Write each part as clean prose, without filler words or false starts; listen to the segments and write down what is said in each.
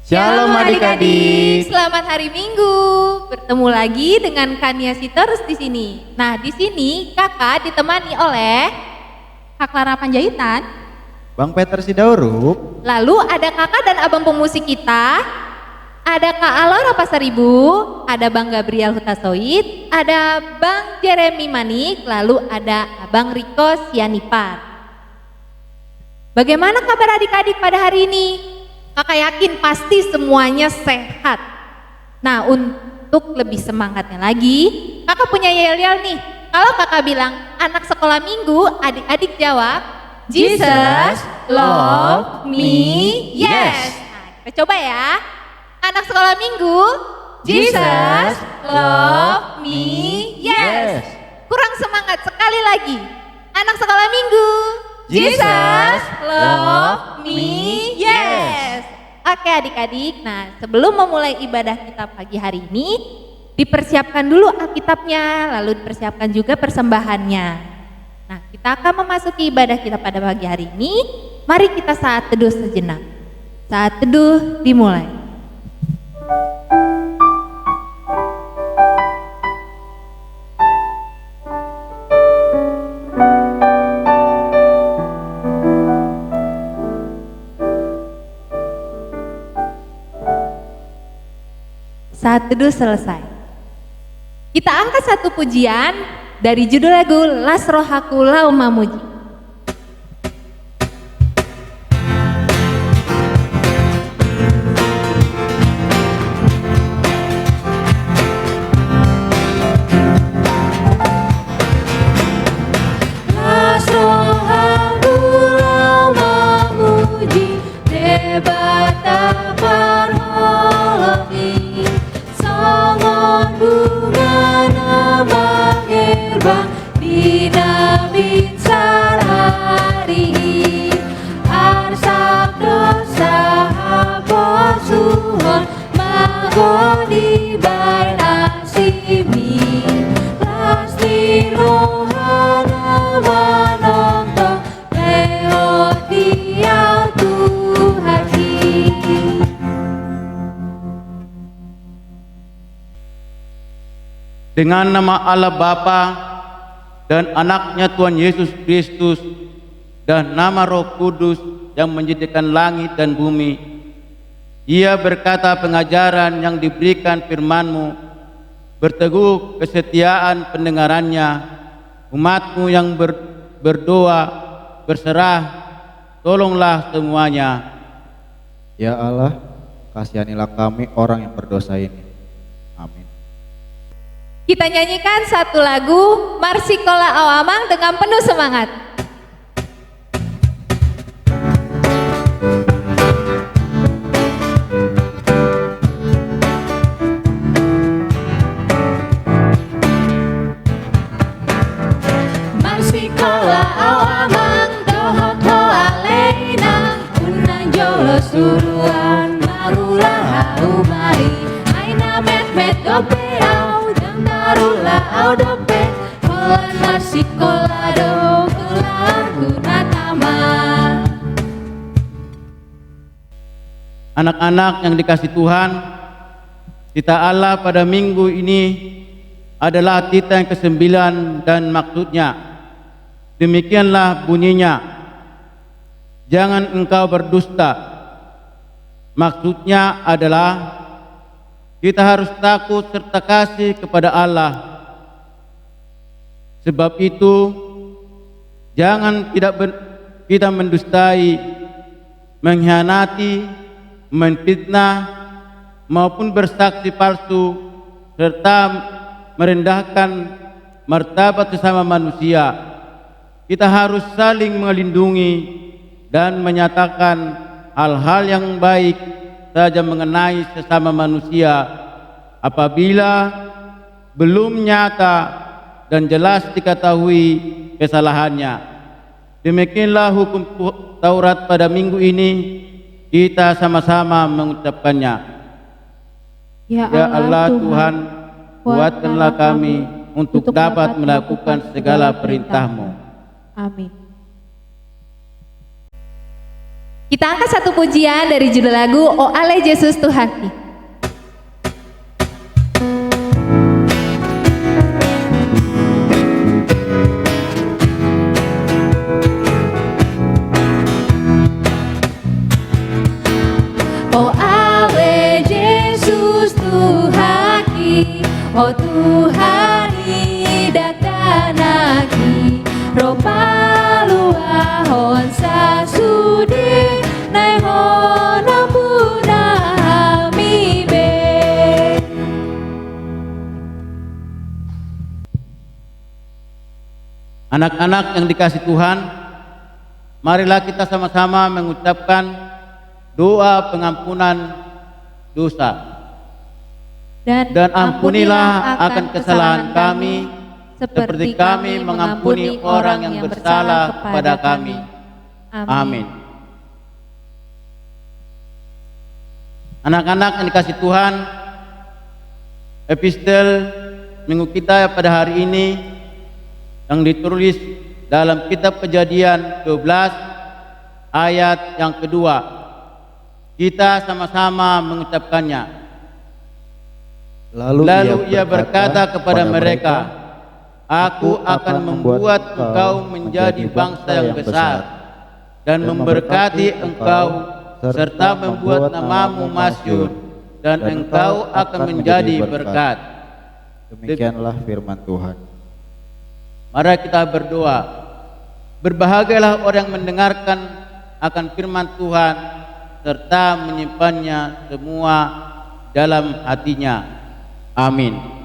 Shalom adik-adik. Selamat hari Minggu. Bertemu lagi dengan Kania Sitorus di sini. Nah, di sini kakak ditemani oleh Kak Clara Panjaitan, Bang Peter Sidahurup. lalu ada kakak dan abang pemusik kita, ada Kak Alora Pasaribu, ada Bang Gabriel Hutasoid, ada Bang Jeremy Manik, lalu ada Abang Riko Sianipar. Bagaimana kabar adik-adik pada hari ini? Kakak yakin pasti semuanya sehat. Nah, untuk lebih semangatnya lagi, kakak punya yel-yel nih. Kalau kakak bilang anak sekolah minggu, adik-adik jawab, Jesus love me, yes. Nah, kita coba ya. Anak sekolah minggu, Jesus love me, yes. Kurang semangat sekali lagi. Anak sekolah minggu, Jesus love me, yes. Oke adik-adik, nah sebelum memulai ibadah kita pagi hari ini, dipersiapkan dulu Alkitabnya, lalu dipersiapkan juga persembahannya. Nah, kita akan memasuki ibadah kita pada pagi hari ini. Mari kita saat teduh sejenak. Saat teduh dimulai. Saat teduh selesai. Kita angkat satu pujian dari judul lagu Las Rohaku Lau Mamuji. Las Rohaku Lau Mamuji debata parhologi songon bunga nama gerbang dinamit sarari arsak dosa hapus suhon magoni bain asimi lasti rohana manonto leotia Tuhaji. Dengan nama Allah Bapa dan anaknya Tuhan Yesus Kristus dan nama Roh Kudus yang menjadikan langit dan bumi, Ia berkata pengajaran yang diberikan firman-Mu, berteguh kesetiaan pendengarannya, umat-Mu yang berdoa, berserah, tolonglah semuanya. Ya Allah, kasihanilah kami orang yang berdosa ini. Amin. Kita nyanyikan satu lagu Marsikola Awamang dengan penuh semangat. Marsikola Awamang dohot ho aleina unang jolo suruhan marulah umari aina met dopeau jang darula audope holan marsikola do kelah gunatama. Anak-anak yang dikasih Tuhan, Tita Allah pada minggu ini adalah tita yang ke-9 dan maksudnya. Demikianlah bunyinya. Jangan engkau berdusta. Maksudnya adalah kita harus takut serta kasih kepada Allah. Sebab itu jangan kita mendustai, mengkhianati, menfitnah maupun bersaksi palsu serta merendahkan martabat sesama manusia. Kita harus saling melindungi dan menyatakan hal-hal yang baik saja mengenai sesama manusia apabila belum nyata dan jelas diketahui kesalahannya. Demikianlah hukum Taurat pada minggu ini, kita sama-sama mengucapkannya. Ya Allah Tuhan, kuatkanlah kami untuk dapat melakukan segala perintah-Mu. Amin. Kita angkat satu pujian dari judul lagu O Ale Yesus Tuhani. O Ale Yesus Tuhaki, O Tuhani datanaki, ropalua honsa sudi nai hono puna hamibe. Anak-anak yang dikasih Tuhan, marilah kita sama-sama mengucapkan doa pengampunan dosa. Dan ampunilah akan kesalahan kami seperti kami mengampuni orang yang bersalah kepada kami. Amin. Anak-anak yang dikasih Tuhan, epistel minggu kita pada hari ini yang ditulis dalam kitab Kejadian 12 ayat yang kedua. Kita sama-sama mengucapkannya. Lalu ia berkata kepada mereka, Aku akan membuat engkau menjadi bangsa yang besar dan memberkati engkau serta membuat namamu masyhur dan engkau akan menjadi berkat. Demikianlah firman Tuhan. Mari kita berdoa. Berbahagialah orang yang mendengarkan akan firman Tuhan serta menyimpannya semua dalam hatinya. Amin.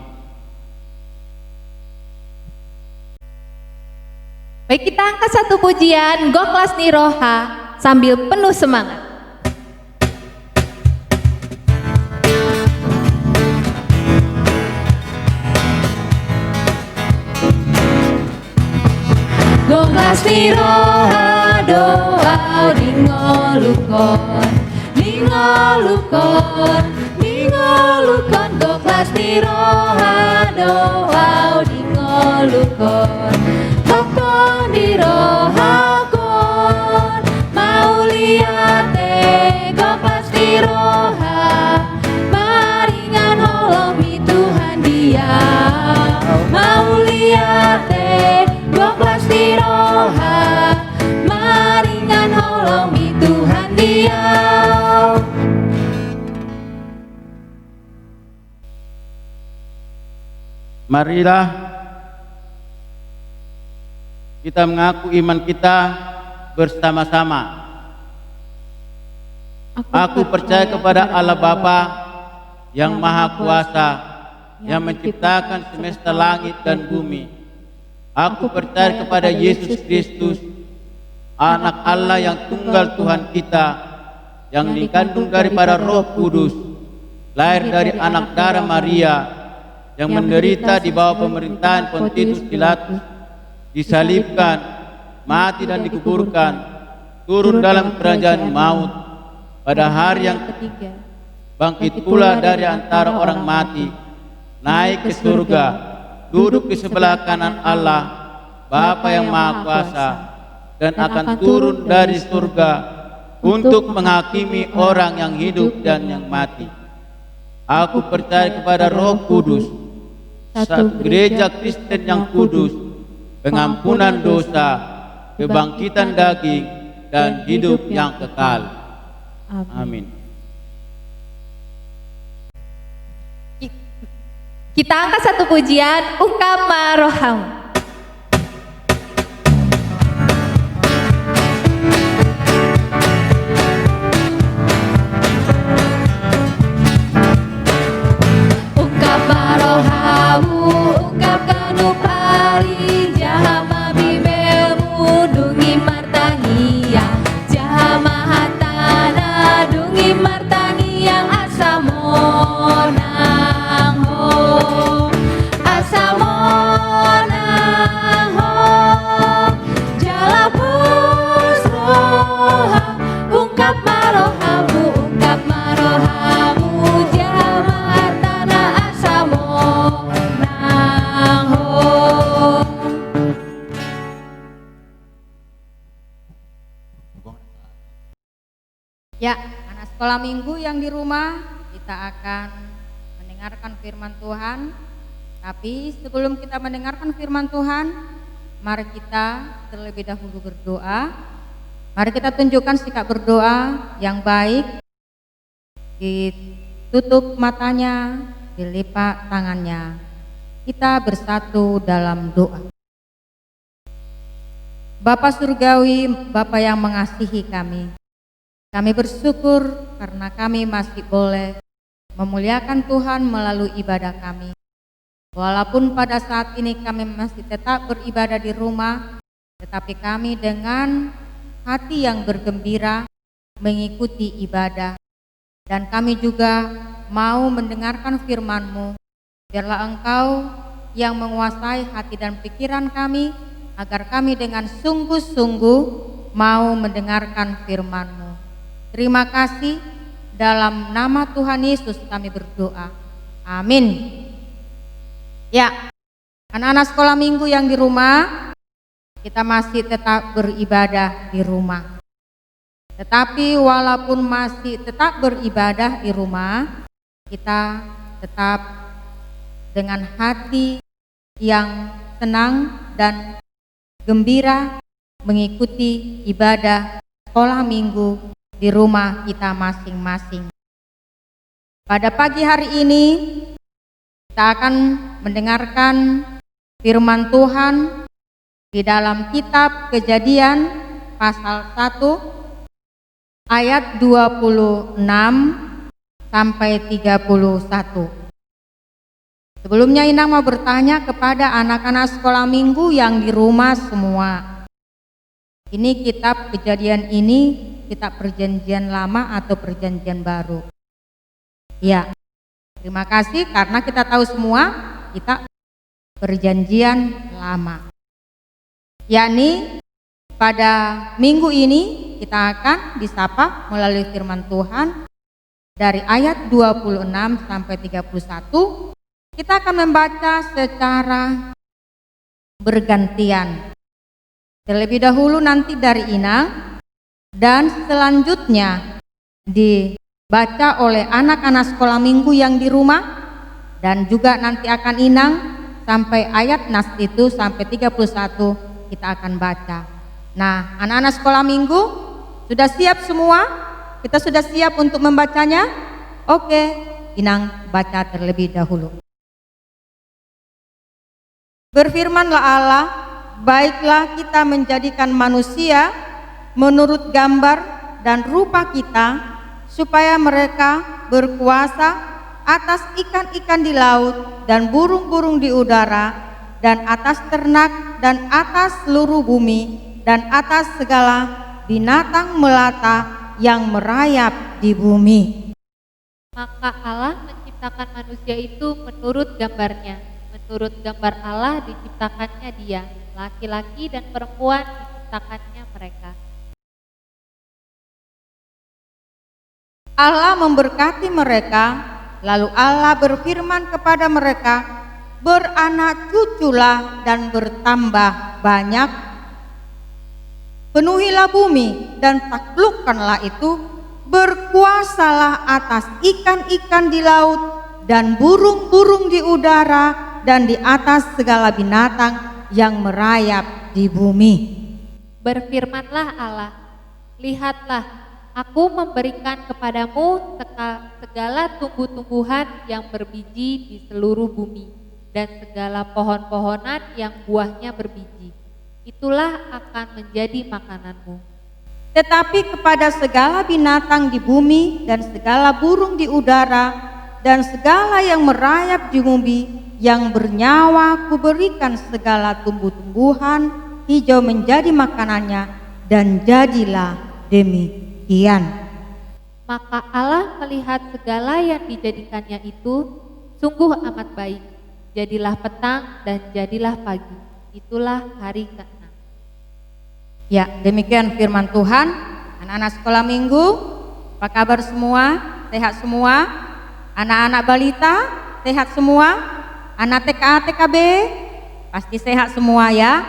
Baik, kita angkat satu pujian Goklas Niroha sambil penuh semangat. Goklas niroha doa dingolukon, dingolukon, dingolukon. Goklas niroha doa dingolukon, hokon dirohakon, mau liate goklas niroha, maringan holomi Tuhan dia, mau liate goklas niroha, maringan holomi Tuhan dia. Marilah kita mengaku iman kita bersama-sama. Aku percaya kepada Allah Bapa yang Maha Kuasa, yang menciptakan semesta langit dan bumi. Aku percaya kepada Yesus Kristus, Anak Allah yang tunggal Tuhan kita, yang dikandung daripada Roh Kudus, lahir dari anak darah Maria, yang menderita di bawah pemerintahan Pontius Pilatus, disalibkan, mati dan dikuburkan, turun dalam kerajaan maut, pada hari yang ketiga bangkit pula dari antara orang mati, naik ke surga, duduk di sebelah kanan Allah, Bapa yang Maha Kuasa, dan akan turun dari surga untuk menghakimi orang yang hidup dan yang mati. Aku percaya kepada Roh Kudus, satu gereja Kristen yang kudus, pengampunan dosa, kebangkitan daging, dan hidup yang kekal. Amin. Kita angkat satu pujian, Ukama Rohamu. Ukama rohamu, ungkapkan upali, jahama bibelmu, dungi martangia, jahama hatana, dungi martangia, asamonang ho, asamonang ho, jalapus roha, ungkap marohamu, jahama hartana, asamonang ho. Ya, anak sekolah minggu yang di rumah, kita akan mendengarkan firman Tuhan. Tapi sebelum kita mendengarkan firman Tuhan, mari kita terlebih dahulu berdoa. Mari kita tunjukkan sikap berdoa yang baik. Ditutup matanya, dilipat tangannya. Kita bersatu dalam doa. Bapa Surgawi, Bapa yang mengasihi kami bersyukur karena kami masih boleh memuliakan Tuhan melalui ibadah kami. Walaupun pada saat ini kami masih tetap beribadah di rumah, tetapi kami dengan hati yang bergembira mengikuti ibadah. Dan kami juga mau mendengarkan firman-Mu. Biarlah Engkau yang menguasai hati dan pikiran kami, agar kami dengan sungguh-sungguh mau mendengarkan firman-Mu. Terima kasih, dalam nama Tuhan Yesus kami berdoa. Amin. Ya, anak-anak sekolah minggu yang di rumah, kita masih tetap beribadah di rumah. Tetapi walaupun masih tetap beribadah di rumah, kita tetap dengan hati yang senang dan gembira mengikuti ibadah sekolah minggu di rumah kita masing-masing. Pada pagi hari ini kita akan mendengarkan firman Tuhan di dalam kitab Kejadian pasal 1 ayat 26 sampai 31. Sebelumnya Inang mau bertanya kepada anak-anak sekolah minggu yang di rumah semua. Ini kitab Kejadian ini kitab perjanjian lama atau perjanjian baru? Ya, terima kasih karena kita tahu semua kita perjanjian lama. Yakni pada minggu ini kita akan disapa melalui firman Tuhan dari ayat 26 sampai 31. Kita akan membaca secara bergantian. Terlebih dahulu nanti dari Inang, dan selanjutnya dibaca oleh anak-anak sekolah minggu yang di rumah, dan juga nanti akan Inang sampai ayat nas itu sampai 31 kita akan baca. Nah, anak-anak sekolah minggu sudah siap semua? Kita sudah siap untuk membacanya? Oke, Inang baca terlebih dahulu. Berfirmanlah Allah, baiklah kita menjadikan manusia menurut gambar dan rupa kita, supaya mereka berkuasa atas ikan-ikan di laut dan burung-burung di udara dan atas ternak dan atas seluruh bumi dan atas segala binatang melata yang merayap di bumi. Maka Allah menciptakan manusia itu menurut gambarnya. Menurut gambar Allah diciptakannya dia, laki-laki dan perempuan diciptakannya mereka. Allah memberkati mereka, lalu Allah berfirman kepada mereka, beranak cuculah dan bertambah banyak. Penuhilah bumi dan taklukkanlah itu, berkuasalah atas ikan-ikan di laut dan burung-burung di udara dan di atas segala binatang yang merayap di bumi. Berfirmanlah Allah, lihatlah, aku memberikan kepadamu segala tumbuh-tumbuhan yang berbiji di seluruh bumi dan segala pohon-pohonan yang buahnya berbiji. Itulah akan menjadi makananmu. Tetapi kepada segala binatang di bumi dan segala burung di udara dan segala yang merayap di bumi yang bernyawa, kuberikan segala tumbuh-tumbuhan hijau menjadi makanannya, dan jadilah demikian. Maka Allah melihat segala yang dijadikannya itu sungguh amat baik. Jadilah petang dan jadilah pagi. Itulah hari ke-6. Ya, demikian firman Tuhan. Anak-anak sekolah minggu, apa kabar semua? Sehat semua? Anak-anak balita, sehat semua? Anak TKA, TKB, pasti sehat semua ya.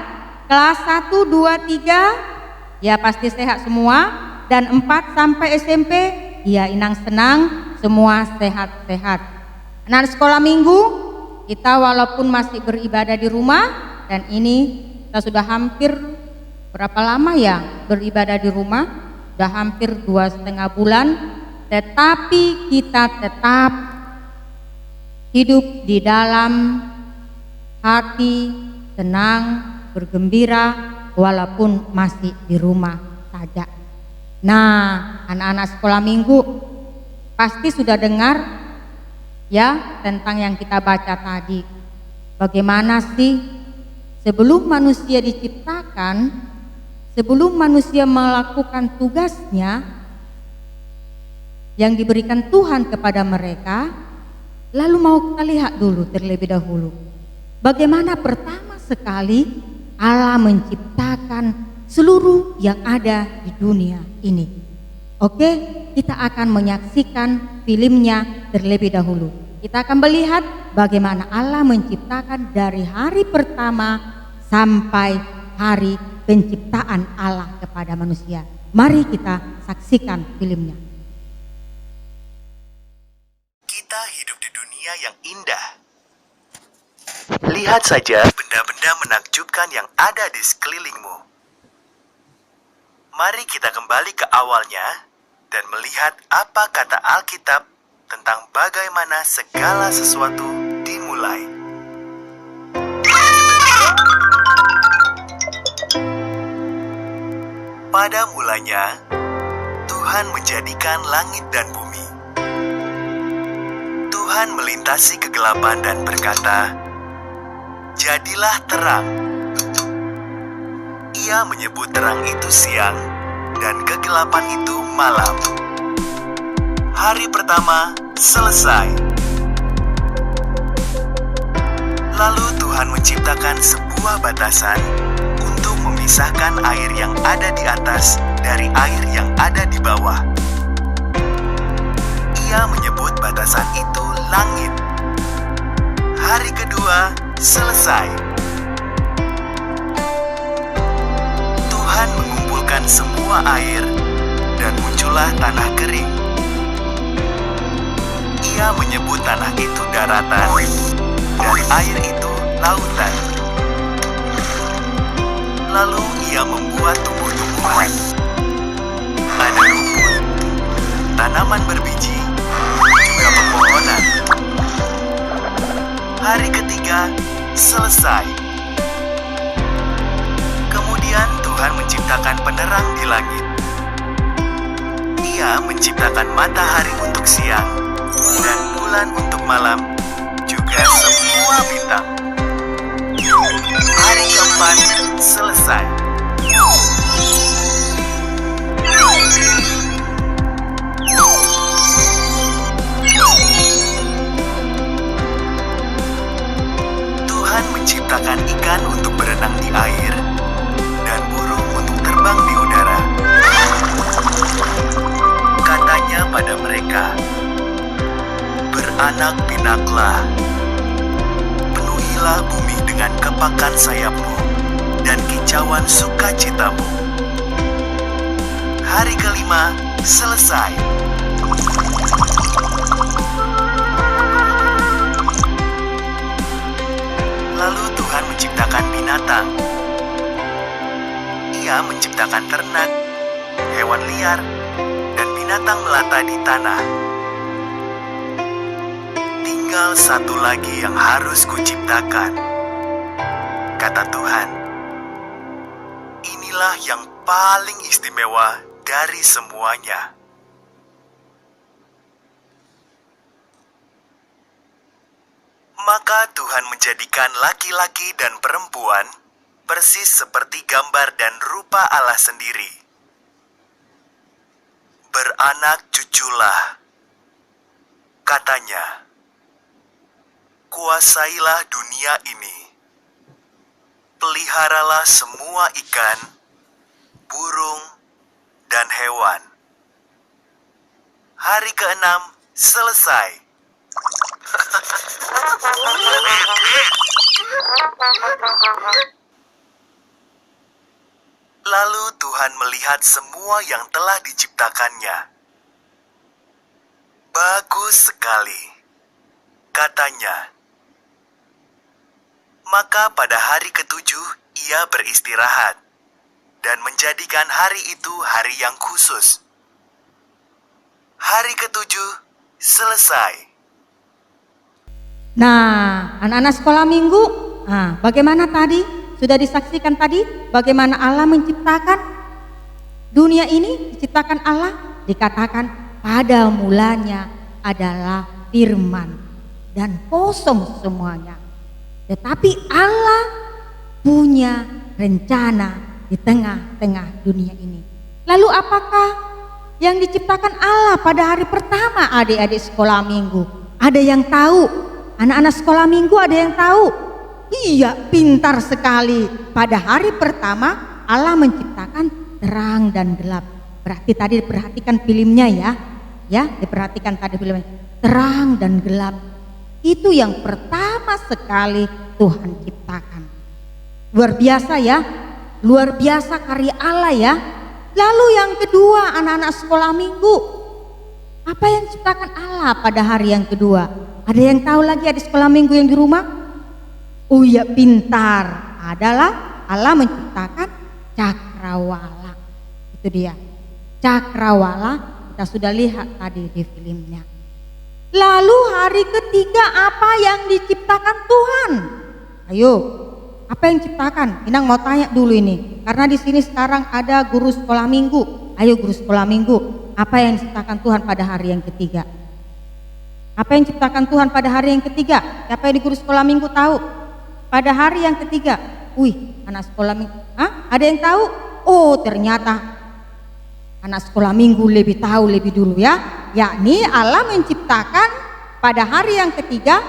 Kelas 1, 2, 3, ya pasti sehat semua. Dan 4 sampai SMP, ya Inang senang semua sehat-sehat. Anak sekolah minggu, kita walaupun masih beribadah di rumah, dan ini kita sudah hampir berapa lama ya beribadah di rumah? Sudah hampir 2,5 bulan, tetapi kita tetap hidup di dalam hati tenang, bergembira walaupun masih di rumah saja. Nah, anak-anak sekolah minggu pasti sudah dengar ya tentang yang kita baca tadi. Bagaimana sih sebelum manusia diciptakan, sebelum manusia melakukan tugasnya yang diberikan Tuhan kepada mereka, lalu mau kita lihat dulu terlebih dahulu bagaimana pertama sekali Allah menciptakan seluruh yang ada di dunia ini. Oke, kita akan menyaksikan filmnya terlebih dahulu. Kita akan melihat bagaimana Allah menciptakan dari hari pertama sampai hari penciptaan Allah kepada manusia. Mari kita saksikan filmnya. Kita hidup di dunia yang indah. Lihat saja benda-benda menakjubkan yang ada di sekelilingmu. Mari kita kembali ke awalnya dan melihat apa kata Alkitab tentang bagaimana segala sesuatu dimulai. Pada mulanya, Tuhan menjadikan langit dan bumi. Tuhan melintasi kegelapan dan berkata, "Jadilah terang." Ia menyebut terang itu siang dan kegelapan itu malam. Hari pertama selesai. Lalu Tuhan menciptakan sebuah batasan untuk memisahkan air yang ada di atas dari air yang ada di bawah. Ia menyebut batasan itu langit. Hari kedua selesai. Tuhan mengumpulkan semua air dan muncullah tanah kering. Ia menyebut tanah itu daratan dan air itu lautan. Lalu ia membuat tumbuh-tumbuhan. Ada rumput, tanaman berbiji, juga pepohonan. Hari ketiga selesai. Kemudian Tuhan menciptakan penerang di langit. Ia Ia menciptakan matahari untuk siang dan bulan untuk malam, juga semua bintang. Hari keempat selesai. Tuhan menciptakan ikan untuk berenang di air dan burung untuk terbang di udara. Katanya pada mereka, "Beranak pinaklah, penuhilah bumi dengan kepakan sayapmu dan kicauan sukacitamu." Hari kelima selesai. Lalu Tuhan menciptakan binatang. Ia menciptakan ternak, hewan liar, dan binatang melata di tanah. Tinggal satu lagi yang harus kuciptakan, kata Tuhan. Inilah yang paling istimewa dari semuanya. Maka Tuhan menjadikan laki-laki dan perempuan persis seperti gambar dan rupa Allah sendiri. Beranak cuculah, katanya. Kuasailah dunia ini. Peliharalah semua ikan, burung, dan hewan. Hari ke-6 selesai. Lalu Tuhan melihat semua yang telah diciptakannya. Bagus sekali, katanya. Maka pada hari ke-7 ia beristirahat dan menjadikan hari itu hari yang khusus. Hari ke-7 selesai. Nah, anak-anak sekolah minggu, bagaimana tadi? Sudah disaksikan tadi bagaimana Allah menciptakan dunia ini, diciptakan Allah, dikatakan pada mulanya adalah firman dan kosong semuanya. Tetapi Allah punya rencana di tengah-tengah dunia ini. Lalu apakah yang diciptakan Allah pada hari pertama adik-adik sekolah minggu? Ada yang tahu? Anak-anak sekolah minggu ada yang tahu? Iya, pintar sekali. Pada hari pertama Allah menciptakan terang dan gelap. Berarti tadi diperhatikan filmnya ya. Ya, diperhatikan tadi filmnya. Terang dan gelap. Itu yang pertama sekali Tuhan ciptakan. Luar biasa ya. Luar biasa karya Allah ya. Lalu yang kedua, anak-anak sekolah minggu, apa yang diciptakan Allah pada hari yang kedua? Ada yang tahu lagi ada sekolah minggu yang di rumah? Oh iya, pintar. Adalah Allah menciptakan cakrawala. Itu dia. Cakrawala kita sudah lihat tadi di filmnya. Lalu hari ketiga apa yang diciptakan Tuhan? Ayo, apa yang diciptakan? Inang mau tanya dulu ini. Karena di sini sekarang ada guru sekolah minggu. Ayo guru sekolah minggu, apa yang diciptakan Tuhan pada hari yang ketiga? Apa yang diciptakan Tuhan pada hari yang ketiga? Siapa yang di guru sekolah minggu tahu? Pada hari yang ketiga. Anak sekolah minggu. Ada yang tahu? Oh, ternyata anak sekolah minggu lebih tahu lebih dulu ya. Yakni Allah menciptakan pada hari yang ketiga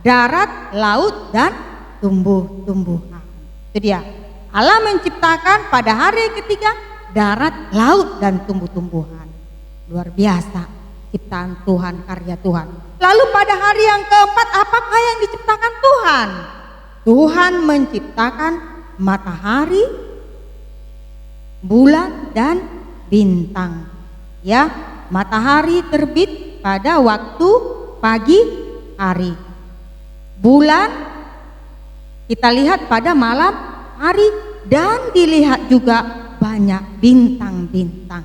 darat, laut, dan tumbuh-tumbuhan. Itu dia. Allah menciptakan pada hari yang ketiga darat, laut, dan tumbuh-tumbuhan. Luar biasa. Ciptaan Tuhan, karya Tuhan. Lalu pada hari yang keempat apakah yang diciptakan Tuhan? Tuhan menciptakan matahari, bulan, dan bintang. Ya, matahari terbit pada waktu pagi hari. Bulan kita lihat pada malam hari dan dilihat juga banyak bintang-bintang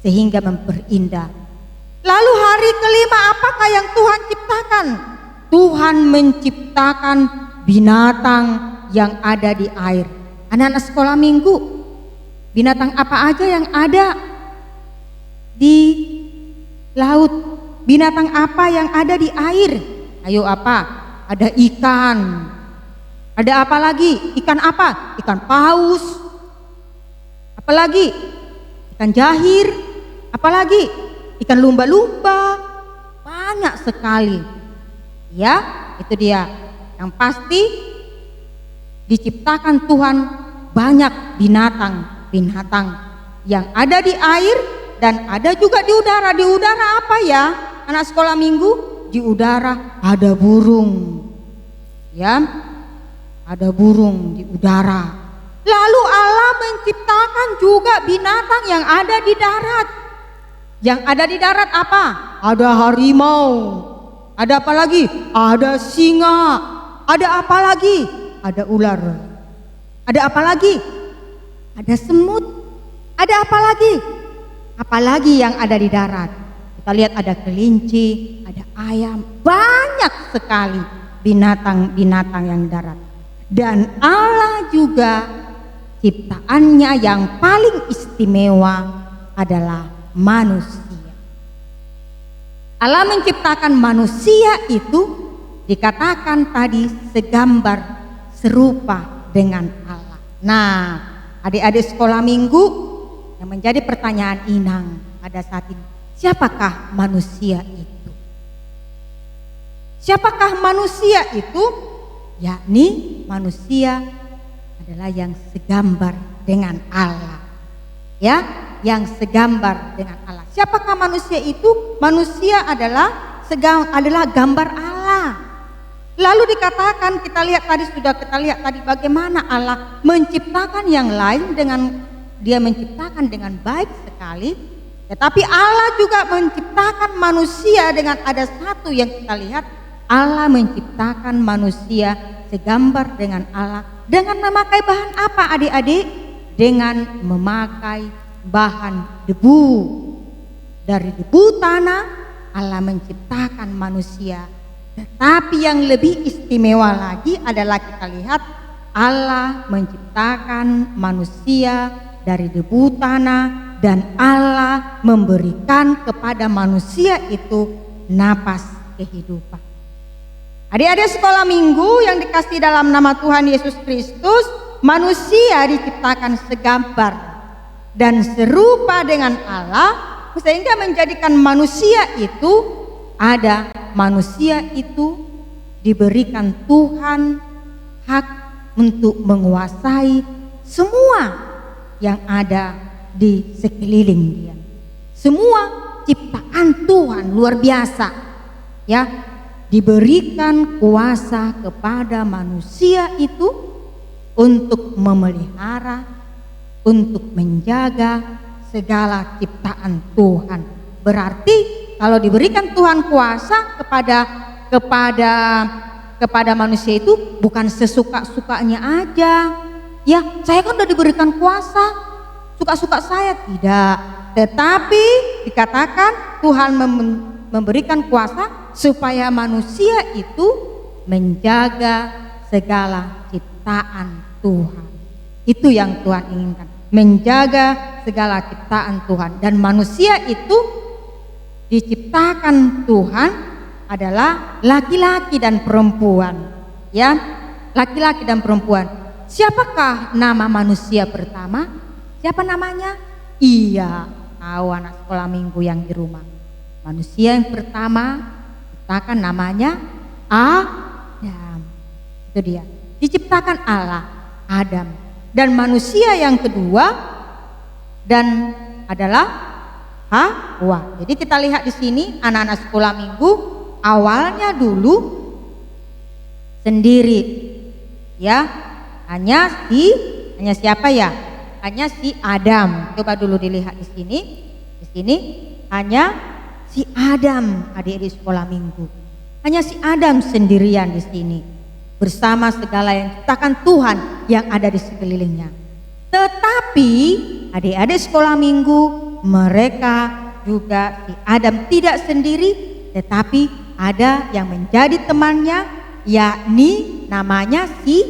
sehingga memperindah. Lalu hari kelima apakah yang Tuhan ciptakan? Tuhan menciptakan binatang yang ada di air. Anak-anak sekolah minggu, binatang apa aja yang ada di laut? Binatang apa yang ada di air? Ayo apa? Ada ikan. Ada apa lagi? Ikan apa? Ikan paus. Apalagi? Ikan jahir. Apalagi? Ikan lumba-lumba. Banyak sekali. Ya, itu dia. Yang pasti diciptakan Tuhan banyak binatang-binatang yang ada di air dan ada juga di udara. Di udara apa ya? Anak sekolah minggu, di udara ada burung. Ya. Ada burung di udara. Lalu Allah menciptakan juga binatang yang ada di darat. Yang ada di darat apa? Ada harimau. Ada apa lagi? Ada singa. Ada apa lagi? Ada ular. Ada apa lagi? Ada semut. Ada apa lagi? Apalagi yang ada di darat? Kita lihat ada kelinci, ada ayam. Banyak sekali binatang-binatang yang darat. Dan Allah juga ciptaannya yang paling istimewa adalah manusia. Allah menciptakan manusia itu dikatakan tadi segambar serupa dengan Allah. Nah, adik-adik sekolah minggu, yang menjadi pertanyaan Inang pada saat ini, siapakah manusia itu? Siapakah manusia itu? Yakni manusia adalah yang segambar dengan Allah. Ya, yang segambar dengan Allah. Siapakah manusia itu? Manusia adalah gambar Allah. Lalu dikatakan, kita lihat tadi bagaimana Allah menciptakan yang lain dengan Dia menciptakan dengan baik sekali. Tetapi Allah juga menciptakan manusia dengan ada satu yang kita lihat, Allah menciptakan manusia segambar dengan Allah dengan memakai bahan apa adik-adik? Dengan memakai bahan debu. Dari debu tanah Allah menciptakan manusia. Tetapi yang lebih istimewa lagi adalah kita lihat Allah menciptakan manusia dari debu tanah dan Allah memberikan kepada manusia itu napas kehidupan. Adik-adik sekolah minggu yang dikasih dalam nama Tuhan Yesus Kristus, manusia diciptakan segambar dan serupa dengan Allah, sehingga menjadikan manusia itu diberikan Tuhan hak untuk menguasai semua yang ada di sekeliling dia. Semua ciptaan Tuhan luar biasa, ya. Diberikan kuasa kepada manusia itu untuk memelihara, untuk menjaga segala ciptaan Tuhan. Berarti kalau diberikan Tuhan kuasa kepada manusia itu bukan sesuka-sukanya aja. Ya, saya kan udah diberikan kuasa, suka-suka saya tidak. Tetapi dikatakan Tuhan memberikan kuasa supaya manusia itu menjaga segala ciptaan Tuhan. Itu yang Tuhan inginkan, menjaga segala ciptaan Tuhan. Dan manusia itu diciptakan Tuhan adalah laki-laki dan perempuan, ya, laki-laki dan perempuan. Siapakah nama manusia pertama? Siapa namanya? Iya, tahu anak sekolah minggu yang di rumah. Manusia yang pertama diciptakan namanya Adam. Itu dia. Diciptakan Allah, Adam. Dan manusia yang kedua dan adalah Hawa. Jadi kita lihat di sini anak-anak sekolah minggu, awalnya dulu sendiri. Ya, hanya siapa ya? Hanya si Adam. Coba dulu dilihat di sini. Di sini hanya si Adam, adik-adik sekolah minggu. Hanya si Adam sendirian di sini bersama segala yang diciptakan Tuhan yang ada di sekelilingnya. Tetapi adik-adik sekolah minggu, mereka juga si Adam tidak sendiri, tetapi ada yang menjadi temannya, yakni namanya si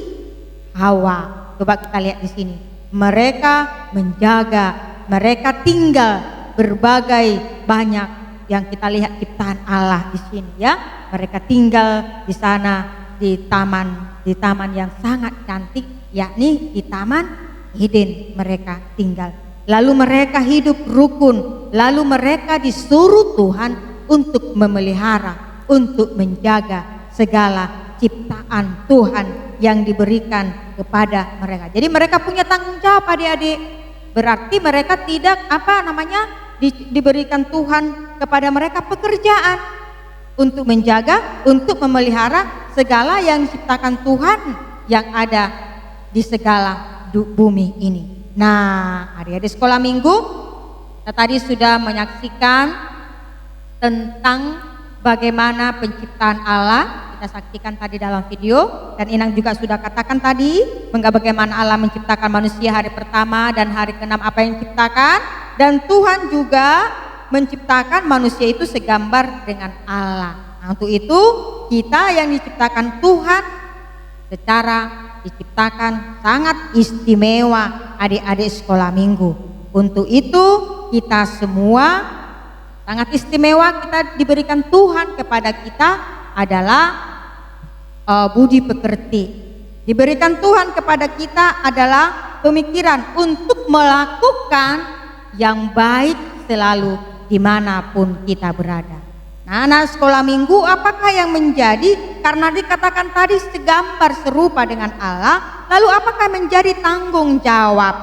Hawa. Coba kita lihat di sini. Mereka menjaga, mereka tinggal berbagai banyak yang kita lihat ciptaan Allah di sini ya. Mereka tinggal di sana di taman yang sangat cantik, yakni di Taman Eden mereka tinggal. Lalu mereka hidup rukun, lalu mereka disuruh Tuhan untuk memelihara, untuk menjaga segala ciptaan Tuhan yang diberikan kepada mereka. Jadi mereka punya tanggung jawab adik-adik. Berarti mereka tidak diberikan Tuhan kepada mereka pekerjaan untuk menjaga, untuk memelihara segala yang diciptakan Tuhan yang ada di segala bumi ini. Nah, adik-adik sekolah minggu, kita tadi sudah menyaksikan tentang bagaimana penciptaan Allah. Kita saksikan tadi dalam video, dan Inang juga sudah katakan tadi bagaimana Allah menciptakan manusia hari pertama dan hari ke-6 apa yang diciptakan, dan Tuhan juga menciptakan manusia itu segambar dengan Allah. Nah, untuk itu kita yang diciptakan Tuhan secara diciptakan sangat istimewa adik-adik sekolah minggu. Untuk itu kita semua sangat istimewa, kita diberikan Tuhan kepada kita adalah budi pekerti. Diberikan Tuhan kepada kita adalah pemikiran untuk melakukan yang baik selalu dimanapun kita berada. Nah, anak sekolah minggu, apakah yang menjadi, karena dikatakan tadi segambar serupa dengan Allah, lalu apakah menjadi tanggung jawab?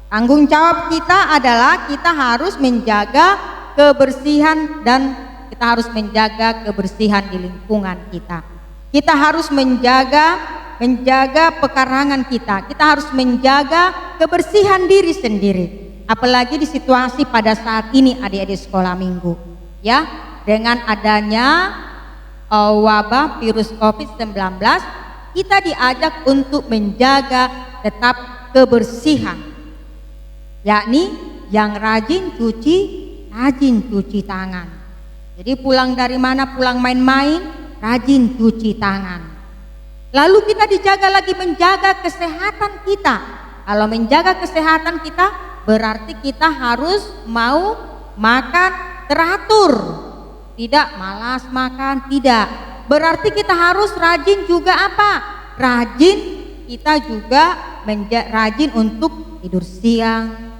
Tanggung jawab kita adalah kita harus menjaga kebersihan, dan kita harus menjaga kebersihan di lingkungan kita. Kita harus menjaga pekarangan kita. Kita harus menjaga kebersihan diri sendiri. Apalagi di situasi pada saat ini adik-adik sekolah minggu, ya, dengan adanya wabah virus COVID-19, kita diajak untuk menjaga tetap kebersihan, yakni yang rajin cuci tangan. Jadi pulang dari mana, pulang main-main, rajin cuci tangan. Lalu kita dijaga lagi menjaga kesehatan kita. Kalau menjaga kesehatan kita, berarti kita harus mau makan teratur, tidak malas makan, tidak. Berarti kita harus rajin juga apa? Kita juga rajin untuk tidur siang,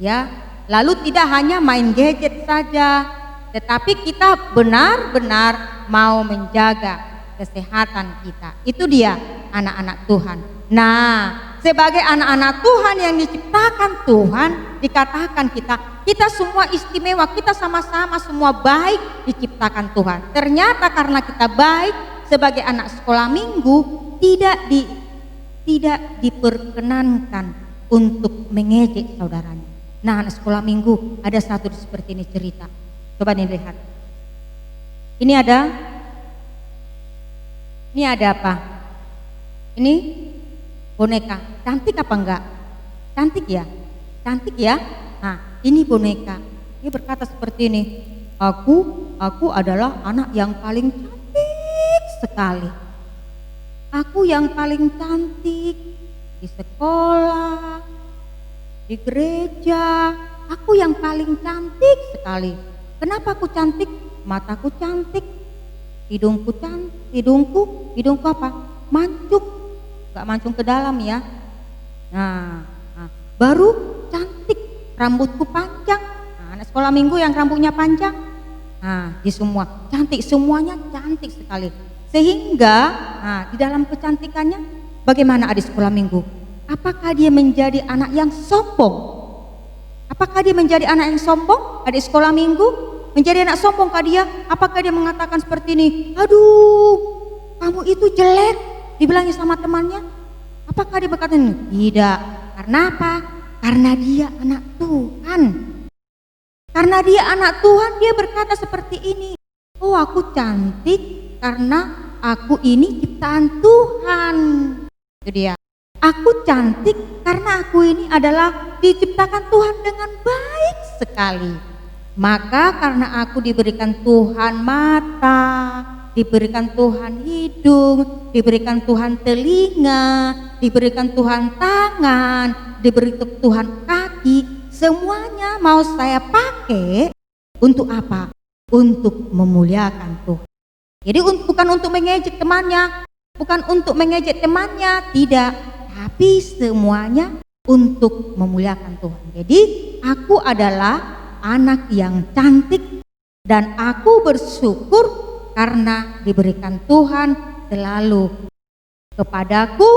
ya. Lalu tidak hanya main gadget saja, tetapi kita benar-benar mau menjaga kesehatan kita. Itu dia anak-anak Tuhan. Nah, sebagai anak-anak Tuhan yang diciptakan Tuhan, dikatakan kita semua istimewa, kita sama-sama semua baik diciptakan Tuhan. Ternyata karena kita baik sebagai anak sekolah minggu, tidak diperkenankan untuk mengejek saudaranya. Nah, anak sekolah minggu, ada satu seperti ini cerita. Coba nih lihat. Ini ada apa? Ini boneka. Cantik apa enggak? Cantik ya? Cantik ya? Nah, ini boneka. Dia berkata seperti ini. Aku adalah anak yang paling cantik sekali. Aku yang paling cantik di sekolah, di gereja. Aku yang paling cantik sekali. Kenapa aku cantik? Mataku cantik, hidungku apa? Mancung, gak mancung ke dalam ya. Nah, baru cantik, rambutku panjang. Nah, anak sekolah minggu yang rambutnya panjang, nah, di semua cantik, semuanya cantik sekali. Sehingga, di dalam kecantikannya, bagaimana adik sekolah minggu? Apakah dia menjadi anak yang sombong? Apakah dia menjadi anak yang sombong, adik sekolah minggu? Menjadi anak sombong kah dia? Apakah dia mengatakan seperti ini? Aduh, kamu itu jelek, dibilangnya sama temannya. Apakah dia berkata ini? Tidak. Karena apa? Karena dia anak Tuhan. Karena dia anak Tuhan, dia berkata seperti ini. Oh, aku cantik karena aku ini ciptaan Tuhan. Itu dia. Aku cantik karena aku ini adalah diciptakan Tuhan dengan baik sekali. Maka karena aku diberikan Tuhan mata, diberikan Tuhan hidung, diberikan Tuhan telinga, diberikan Tuhan tangan, diberikan Tuhan kaki, semuanya mau saya pakai untuk apa? Untuk memuliakan Tuhan. Jadi bukan untuk mengejek temannya, bukan untuk mengejek temannya, tidak, tapi semuanya untuk memuliakan Tuhan. Jadi aku adalah anak yang cantik dan aku bersyukur karena diberikan Tuhan selalu kepadaku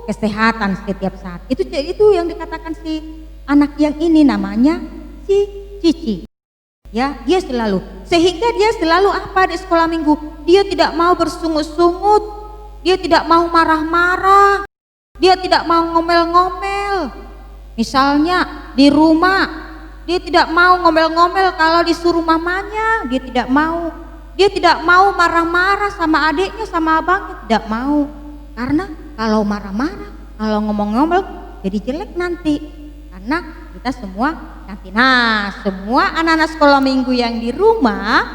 kesehatan setiap saat. Itu yang dikatakan si anak yang ini, namanya si Cici. Ya, dia selalu, sehingga dia selalu apa di sekolah minggu? Dia tidak mau bersungut-sungut, dia tidak mau marah-marah, dia tidak mau ngomel-ngomel. Misalnya di rumah, dia tidak mau ngomel-ngomel kalau disuruh mamanya, dia tidak mau. Dia tidak mau marah-marah sama adiknya, sama abangnya, tidak mau. Karena kalau marah-marah, kalau ngomong-ngomel jadi jelek nanti. Karena kita semua nanti. Nah, semua anak-anak sekolah minggu yang di rumah,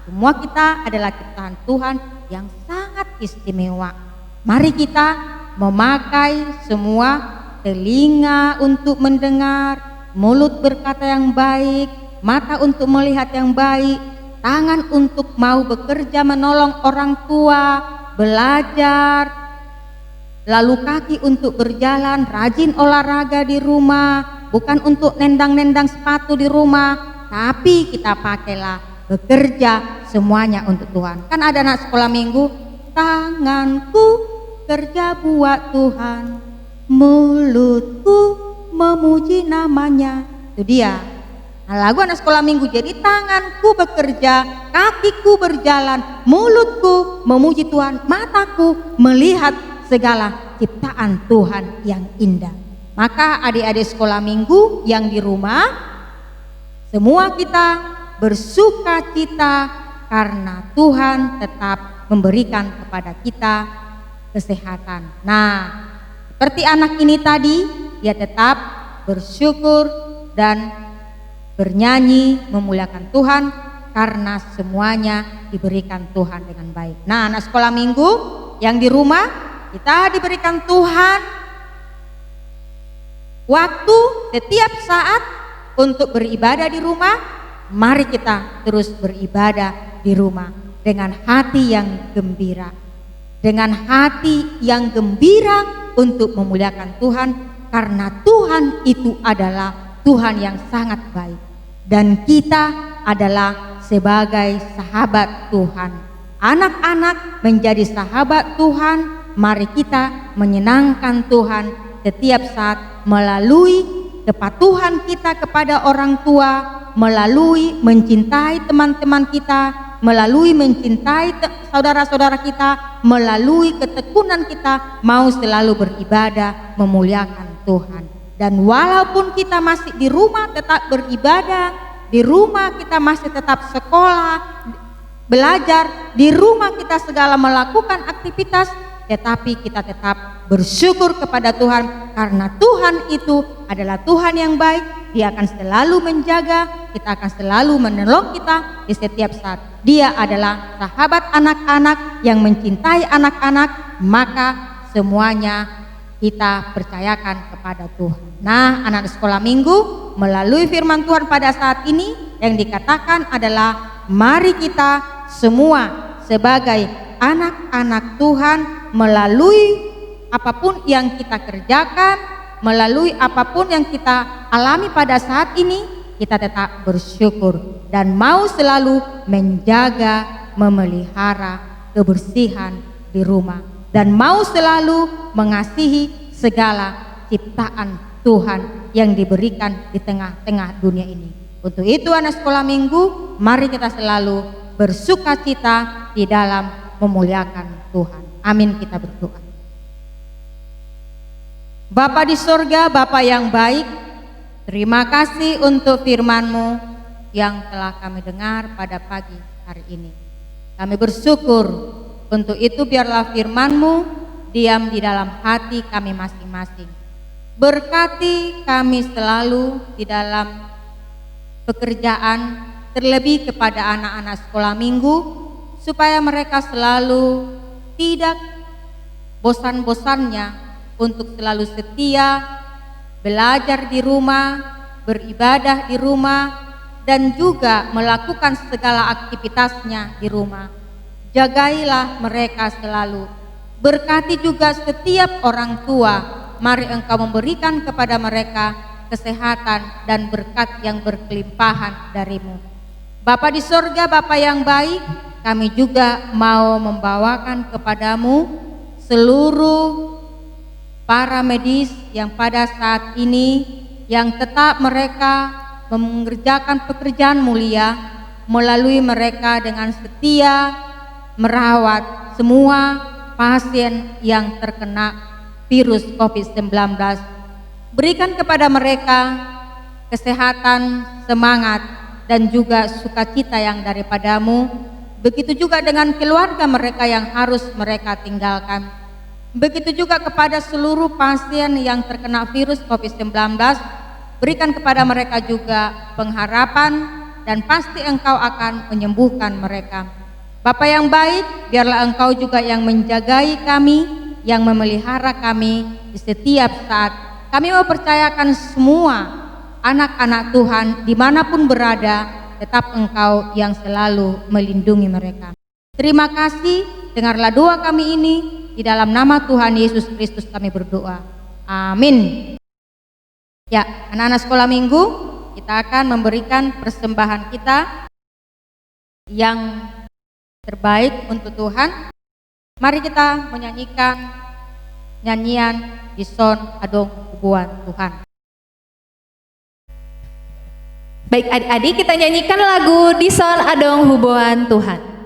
semua kita adalah ciptaan Tuhan yang sangat istimewa. Mari kita memakai semua telinga untuk mendengar, mulut berkata yang baik, mata untuk melihat yang baik, tangan untuk mau bekerja menolong orang tua, belajar, lalu kaki untuk berjalan, rajin olahraga di rumah, bukan untuk nendang-nendang sepatu di rumah, tapi kita pakailah bekerja semuanya untuk Tuhan. Kan ada anak sekolah minggu, tanganku kerja buat Tuhan, mulutku memuji namanya. Itu dia. Nah, lagu anak sekolah minggu, jadi tanganku bekerja, kakiku berjalan, mulutku memuji Tuhan, mataku melihat segala ciptaan Tuhan yang indah. Maka adik-adik sekolah minggu yang di rumah, semua kita bersuka cita karena Tuhan tetap memberikan kepada kita kesehatan. Nah, seperti anak ini tadi, dia tetap bersyukur dan bernyanyi memuliakan Tuhan karena semuanya diberikan Tuhan dengan baik. Nah, anak sekolah minggu yang di rumah, kita diberikan Tuhan waktu setiap saat untuk beribadah di rumah. Mari kita terus beribadah di rumah dengan hati yang gembira, dengan hati yang gembira untuk memuliakan Tuhan, karena Tuhan itu adalah Tuhan yang sangat baik dan kita adalah sebagai sahabat Tuhan. Anak-anak menjadi sahabat Tuhan, mari kita menyenangkan Tuhan setiap saat melalui kepatuhan kita kepada orang tua, melalui mencintai teman-teman kita, melalui mencintai saudara-saudara kita, melalui ketekunan kita mau selalu beribadah memuliakan Tuhan. Dan walaupun kita masih di rumah tetap beribadah, di rumah kita masih tetap sekolah, belajar, di rumah kita segala melakukan aktivitas, tetapi kita tetap bersyukur kepada Tuhan karena Tuhan itu adalah Tuhan yang baik. Dia akan selalu menjaga, kita akan selalu menolong kita di setiap saat. Dia adalah sahabat anak-anak yang mencintai anak-anak, maka semuanya kita percayakan kepada Tuhan. Nah, anak sekolah minggu, melalui firman Tuhan pada saat ini yang dikatakan adalah mari kita semua sebagai anak-anak Tuhan, melalui apapun yang kita kerjakan, melalui apapun yang kita alami pada saat ini, kita tetap bersyukur dan mau selalu menjaga, memelihara kebersihan di rumah, dan mau selalu mengasihi segala ciptaan Tuhan yang diberikan di tengah-tengah dunia ini. Untuk itu anak sekolah minggu, mari kita selalu bersuka cita di dalam memuliakan Tuhan. Amin, kita berdoa. Bapa di sorga, Bapa yang baik, terima kasih untuk firman-Mu yang telah kami dengar pada pagi hari ini. Kami bersyukur untuk itu, biarlah firman-Mu diam di dalam hati kami masing-masing. Berkati kami selalu di dalam pekerjaan, terlebih kepada anak-anak sekolah minggu, supaya mereka selalu tidak bosan-bosannya untuk selalu setia belajar di rumah, beribadah di rumah, dan juga melakukan segala aktivitasnya di rumah. Jagailah mereka selalu. Berkati juga setiap orang tua. Mari Engkau memberikan kepada mereka kesehatan dan berkat yang berkelimpahan darimu. Bapa di sorga, Bapa yang baik, kami juga mau membawakan kepadamu seluruh para medis yang pada saat ini yang tetap mereka mengerjakan pekerjaan mulia, melalui mereka dengan setia merawat semua pasien yang terkena virus COVID-19. Berikan kepada mereka kesehatan, semangat, dan juga sukacita yang daripadamu. Begitu juga dengan keluarga mereka yang harus mereka tinggalkan. Begitu juga kepada seluruh pasien yang terkena virus COVID-19, berikan kepada mereka juga pengharapan dan pasti Engkau akan menyembuhkan mereka. Bapa yang baik, biarlah Engkau juga yang menjagai kami, yang memelihara kami di setiap saat. Kami mau percayakan semua anak-anak Tuhan dimanapun berada, tetap Engkau yang selalu melindungi mereka. Terima kasih, dengarlah doa kami ini, di dalam nama Tuhan Yesus Kristus kami berdoa. Amin. Ya, anak-anak sekolah minggu, kita akan memberikan persembahan kita yang terbaik untuk Tuhan. Mari kita menyanyikan nyanyian Dison Adong Hubuan Tuhan. Baik adik-adik, kita nyanyikan lagu Dison Adong Hubuan Tuhan.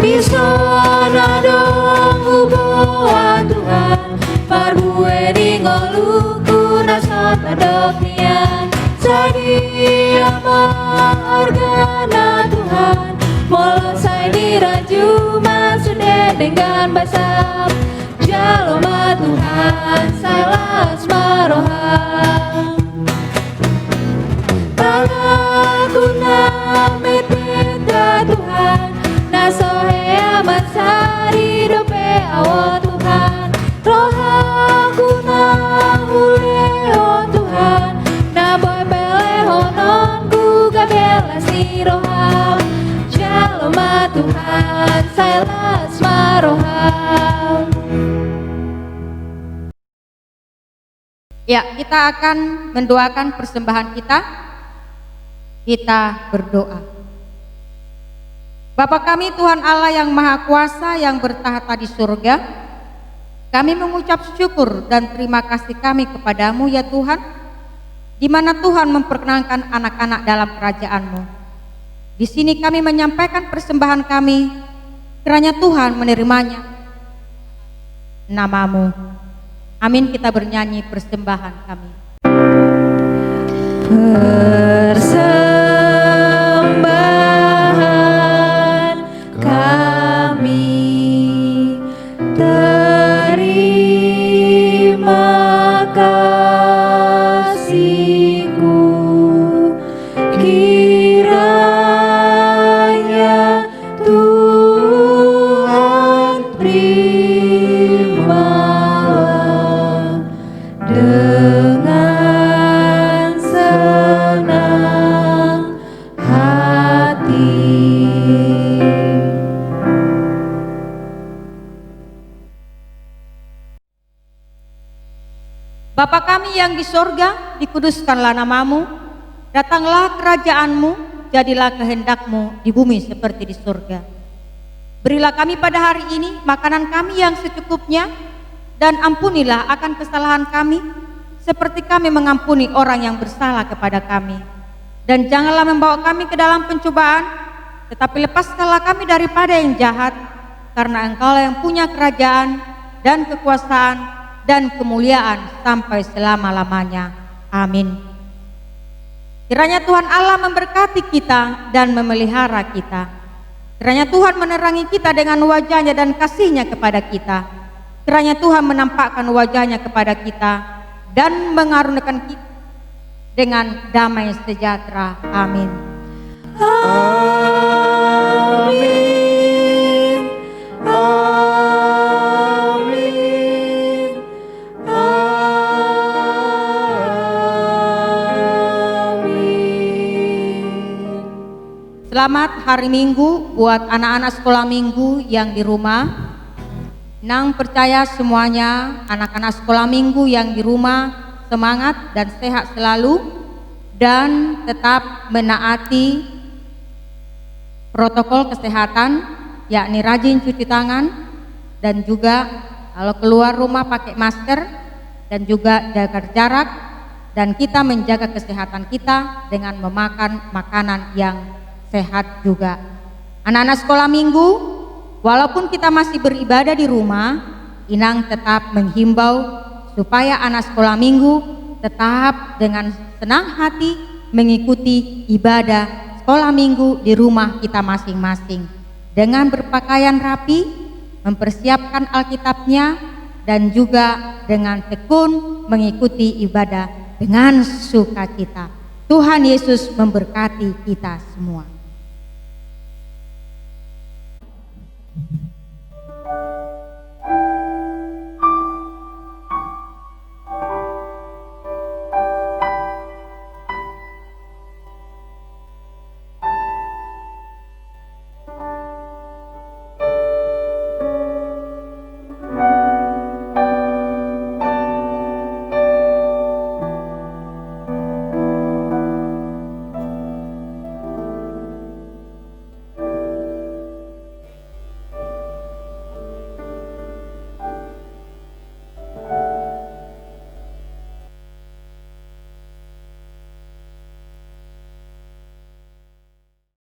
Dison adong hubuan Tuhan, parbue di ngoluku nasot adoknian, sadia mengorgana Tuhan, molo saya diraju masude dengan basap, jaloma Tuhan saya las maroham. Pangakuna metenda Tuhan, nasohe amat sari dope awo Tuhan, rohakuna huleo Tuhan, naboy belehonon guga bela si roham, jaloma Tuhan saya las maroham. Ya, kita akan mendoakan persembahan kita. Kita berdoa. Bapa kami Tuhan Allah yang Maha Kuasa yang bertahta di surga, kami mengucap syukur dan terima kasih kami kepadamu ya Tuhan, di mana Tuhan memperkenankan anak-anak dalam kerajaan-Mu. Di sini kami menyampaikan persembahan kami, kiranya Tuhan menerimanya namamu. Amin. Kita bernyanyi persembahan kami. Persembahan kami, terima kasihku, kiranya Tuhan terimalah dengan senang hati. Bapa kami yang di sorga, dikuduskanlah namamu, datanglah kerajaanmu, jadilah kehendakmu di bumi seperti di sorga. Berilah kami pada hari ini makanan kami yang secukupnya, dan ampunilah akan kesalahan kami, seperti kami mengampuni orang yang bersalah kepada kami. Dan janganlah membawa kami ke dalam pencobaan, tetapi lepaskanlah kami daripada yang jahat, karena Engkaulah yang punya kerajaan dan kekuasaan dan kemuliaan sampai selama-lamanya. Amin. Kiranya Tuhan Allah memberkati kita dan memelihara kita. Kiranya Tuhan menerangi kita dengan wajah-Nya dan kasih-Nya kepada kita. Kiranya Tuhan menampakkan wajah-Nya kepada kita dan mengaruniakan kita dengan damai sejahtera. Amin. Amin. Selamat hari Minggu buat anak-anak sekolah minggu yang di rumah. Nang percaya semuanya anak-anak sekolah minggu yang di rumah semangat dan sehat selalu dan tetap menaati protokol kesehatan, yakni rajin cuci tangan dan juga kalau keluar rumah pakai masker dan juga jaga jarak, dan kita menjaga kesehatan kita dengan memakan makanan yang sehat juga. Anak-anak sekolah minggu, walaupun kita masih beribadah di rumah, Inang tetap menghimbau supaya anak sekolah minggu tetap dengan senang hati mengikuti ibadah sekolah minggu di rumah kita masing-masing dengan berpakaian rapi, mempersiapkan Alkitabnya, dan juga dengan tekun mengikuti ibadah dengan sukacita. Tuhan Yesus memberkati kita semua.